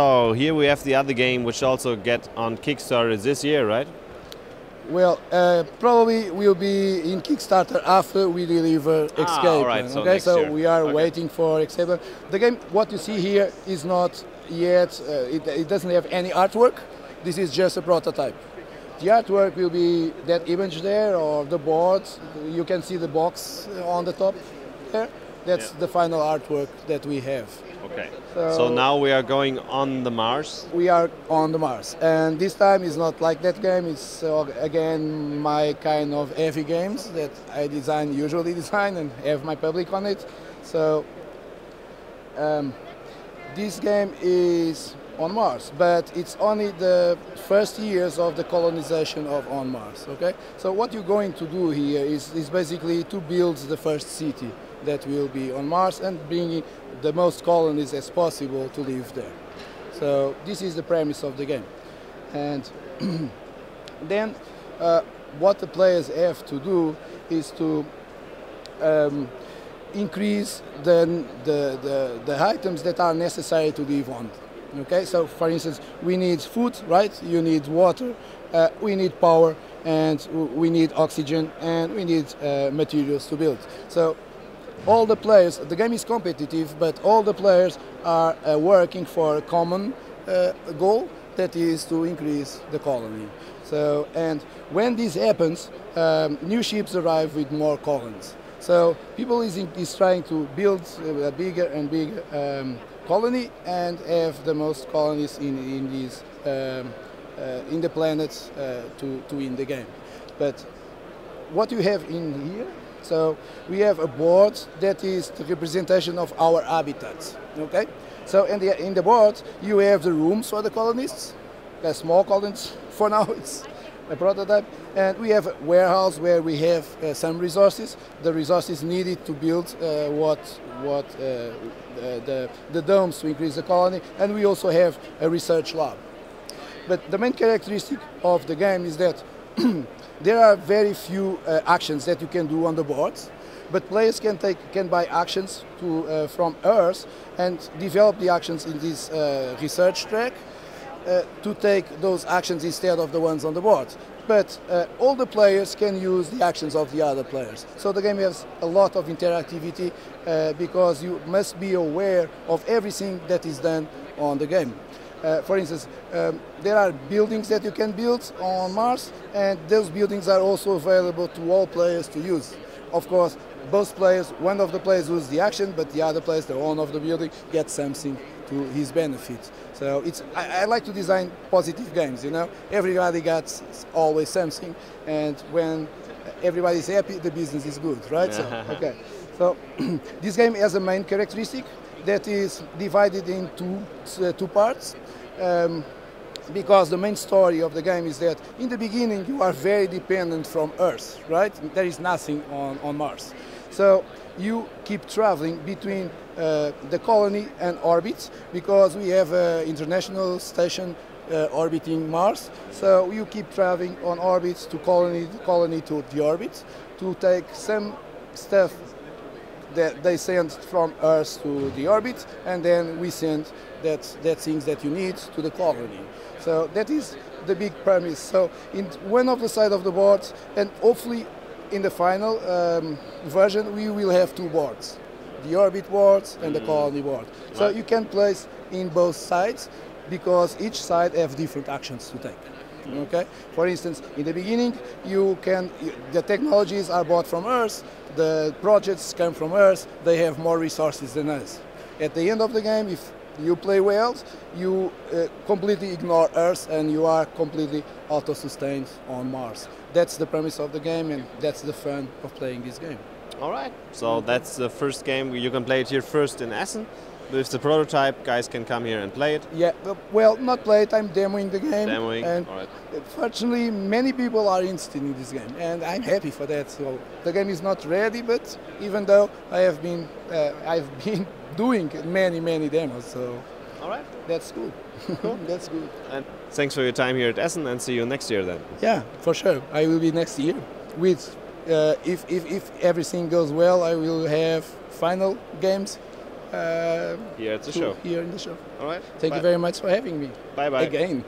So here we have the other game which also get on Kickstarter this year, right? Well, probably will be in Kickstarter after we deliver Escape. All right, so okay, next so year. we are Okay. waiting for Escape. The game, what you see here, is not yet. It doesn't have any artwork. This is just a prototype. The artwork will be that image there, or the board. You can see the box on the top there. That's the final artwork that we have. Okay. So now we are going on the Mars. We are on the Mars, and this time is not like that game. It's again my kind of heavy games that I usually design and have my public on it. So this game is on Mars, but it's only the first years of the colonization of on Mars. Okay, so what you're going to do here is basically to build the first city that will be on Mars and bringing the most colonies as possible to live there. So this is the premise of the game. And then what the players have to do is to increase the items that are necessary to live on. Okay, so for instance, we need food, right? You need water, we need power, and we need oxygen, and we need materials to build. So all the players, the game is competitive, but all the players are working for a common goal, that is to increase the colony. So, and when this happens, new ships arrive with more colonies. So people is trying to build a bigger and bigger colony and have the most colonies in the planet to win the game. But what you have in here, so we have a board that is the representation of our habitats. Okay, so in the board you have the rooms for the colonists, the small colonies. For now it's a prototype, and we have a warehouse where we have some resources, the resources needed to build the domes to increase the colony, and we also have a research lab. But the main characteristic of the game is that there are very few actions that you can do on the boards, but players can buy actions from Earth and develop the actions in this research track to take those actions instead of the ones on the board. But all the players can use the actions of the other players. So the game has a lot of interactivity because you must be aware of everything that is done on the game. For instance, there are buildings that you can build on Mars, and those buildings are also available to all players to use. Of course, both players, one of the players uses the action, but the other players, the owner of the building, gets something to his benefit. So I like to design positive games, you know. Everybody gets always something, and when everybody's happy, the business is good, right? So, okay. So this game has a main characteristic that is divided in two parts, because the main story of the game is that in the beginning you are very dependent from Earth, right? There is nothing on Mars. So you keep traveling between the colony and orbit, because we have an international station orbiting Mars. So you keep traveling on orbit to colony to the orbit to take some stuff that they send from Earth to the orbit, and then we send that things that you need to the colony. So that is the big premise. So in one of the side of the boards, and hopefully in the final version, we will have two boards, the orbit boards and the colony board. So you can place in both sides, because each side have different actions to take. Okay. For instance, in the beginning, the technologies are bought from Earth, the projects come from Earth, they have more resources than us. At the end of the game, if you play well, you completely ignore Earth and you are completely auto-sustained on Mars. That's the premise of the game, and that's the fun of playing this game. All right, so that's the first game. You can play it here first in Essen. With the prototype, guys can come here and play it. Yeah, well, not play it, I'm demoing the game. Demoing, and all right. Fortunately, many people are interested in this game, and I'm happy for that. So the game is not ready, but even though I've been doing many demos, so all right, that's good. Cool. That's good. And thanks for your time here at Essen, and see you next year then. Yeah, for sure. I will be next year. With if everything goes well, I will have final games here at the show. Here in the show. All right. Thank you very much for having me. Bye bye. Again.